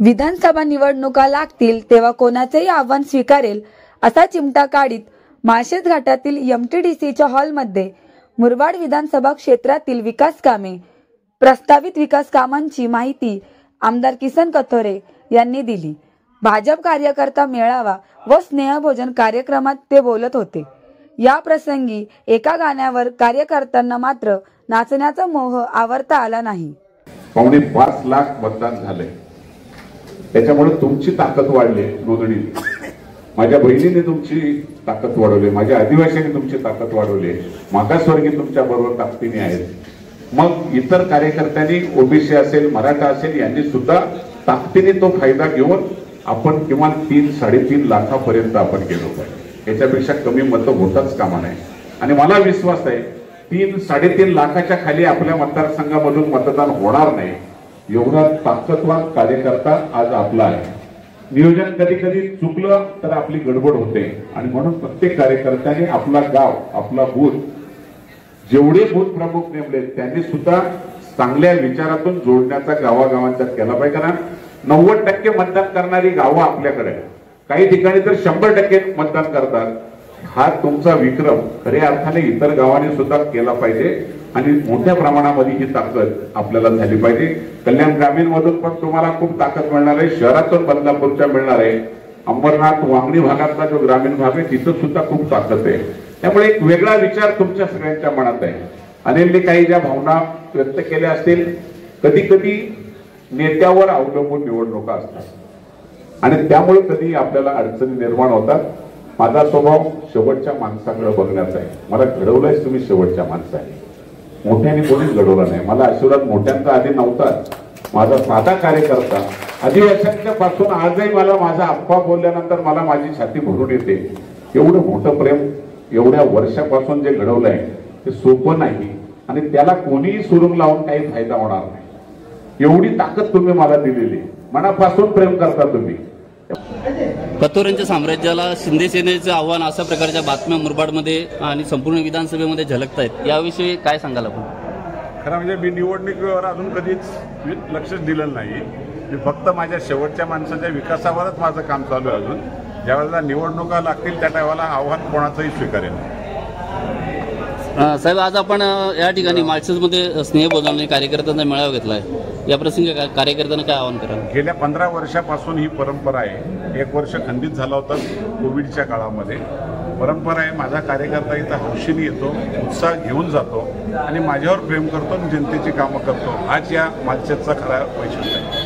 विधानसभा निवडणुका लागतील तेव्हा कोणाचेही आव्हान स्वीकारेल असा चिमटा काढीत माळशेज घाटातील MTDCच्या हॉलमध्ये मुरबाड विधानसभा क्षेत्रातील विकास कामे, प्रस्तावित विकास कामांची माहिती आमदार किसन कथोरे यांनी दिली। भाजप कार्यकर्ता मेळावा व स्नेहभोजन कार्यक्रमात ते बोलत होते। या प्रसंगी एका गाण्यावर कार्यकर्त्यांना मात्र नाचण्याचा मोह आवरता आला नाही। 5.5 लाख मतदान झाले, त्याच्यामुळे तुमची ताकद वाढली नोंदणीत। माझ्या बहिणीने तुमची ताकद वाढवली, माझ्या आदिवासींनी तुमची ताकद वाढवली, मागासवर्गीय तुमच्या बरोबर ताकदीने आहेत। मग इतर कार्यकर्त्यांनी ओबीसी असेल, मराठा असेल यांनी सुद्धा ताकदीने तो फायदा घेऊन आपण किमान 3-3.5 लाखापर्यंत आपण गेलो पाहिजे। याच्यापेक्षा कमी मतं होताच कामा नये। आणि मला विश्वास आहे 3-3.5 लाखाच्या खाली आपल्या मतदारसंघामधून मतदान होणार नाही, एवढा ताकदवान कार्यकर्ता आज आपला आहे। नियोजन कधी कधी चुकलं तर आपली गडबड होते आणि म्हणून प्रत्येक कार्यकर्त्याने आपला गाव, आपला बूथ, जेवढे बूथ प्रमुख नेमले त्यांनी सुद्धा चांगल्या विचारातून जोडण्याचा गावागावांचा केला पाहिजे। कारण 90% मतदान करणारी गावं आपल्याकडे, काही ठिकाणी तर 100% मतदान करतात। हा तुमचा विक्रम खऱ्या अर्थाने इतर गावांनी सुद्धा केला पाहिजे आणि मोठ्या प्रमाणामध्ये ही ताकद आपल्याला झाली पाहिजे। कल्याण ग्रामीण मधून पण तुम्हाला खूप ताकद मिळणार आहे, शहरातून बदलापूरच्या मिळणार आहे, अंबरनाथ वांगणी भागातला जो ग्रामीण भाग आहे तिथं सुद्धा खूप ताकद आहे। त्यामुळे एक वेगळा विचार तुमच्या सगळ्यांच्या मनात आहे। अनिलने काही ज्या भावना व्यक्त केल्या असतील, कधी कधी नेत्यावर अवलंबून निवडणुका असतात आणि त्यामुळे कधी आपल्याला अडचणी निर्माण होतात। माझा स्वभाव शेवटच्या माणसाकडे बघण्याचा आहे। मला घडवलंय तुम्ही शेवटच्या माणसाने, मोठ्याने कोणीच घडवलं नाही। मला आशीर्वाद मोठ्यांचा आधी नव्हताच, माझा साधा कार्यकर्ता आदिवासींच्या पासून आजही मला माझा अप्पा बोलल्यानंतर मला माझी छाती भरून येते। एवढं मोठं प्रेम एवढ्या वर्षापासून जे घडवलंय ते सोपं नाही आणि त्याला कोणीही सुरुंग लावून काही फायदा होणार नाही। एवढी ताकद तुम्ही मला दिलेली, मनापासून प्रेम करता तुम्ही। कथोरेंच्या साम्राज्याला शिंदे सेनेचे आव्हान अशा प्रकारच्या बातम्या मुरबाडमध्ये आणि संपूर्ण विधानसभेमध्ये झलकत आहेत, याविषयी काय सांगाल आपण? खरं म्हणजे मी निवडणुकीवर अजून कधीच लक्षच दिलं नाही। मी फक्त माझ्या शेवटच्या माणसाच्या विकासावरच माझं काम चालू आहे। अजून ज्यावेळेला निवडणुका लागतील त्या टायमाला आव्हान कोणाचंही स्वीकारेन। साहेब, आज आपण या ठिकाणी माळशेजमध्ये स्नेहभोजन कार्यकर्त्यांचा मेळावा घेतला आहे, या प्रसंगी कार्यकर्त्यांना काय आवाहन कराल? गेल्या 15 वर्षापासून ही परंपरा आहे। 1 वर्ष खंडित झाला होता कोविडच्या काळामध्ये। परंपरा आहे, माझा कार्यकर्ता इथं हौशीने येतो, उत्साह घेऊन जातो आणि माझ्यावर प्रेम करतो आणि जनतेची कामं करतो। हाच या माळशेजचा खरा वैशिष्ट्य आहे।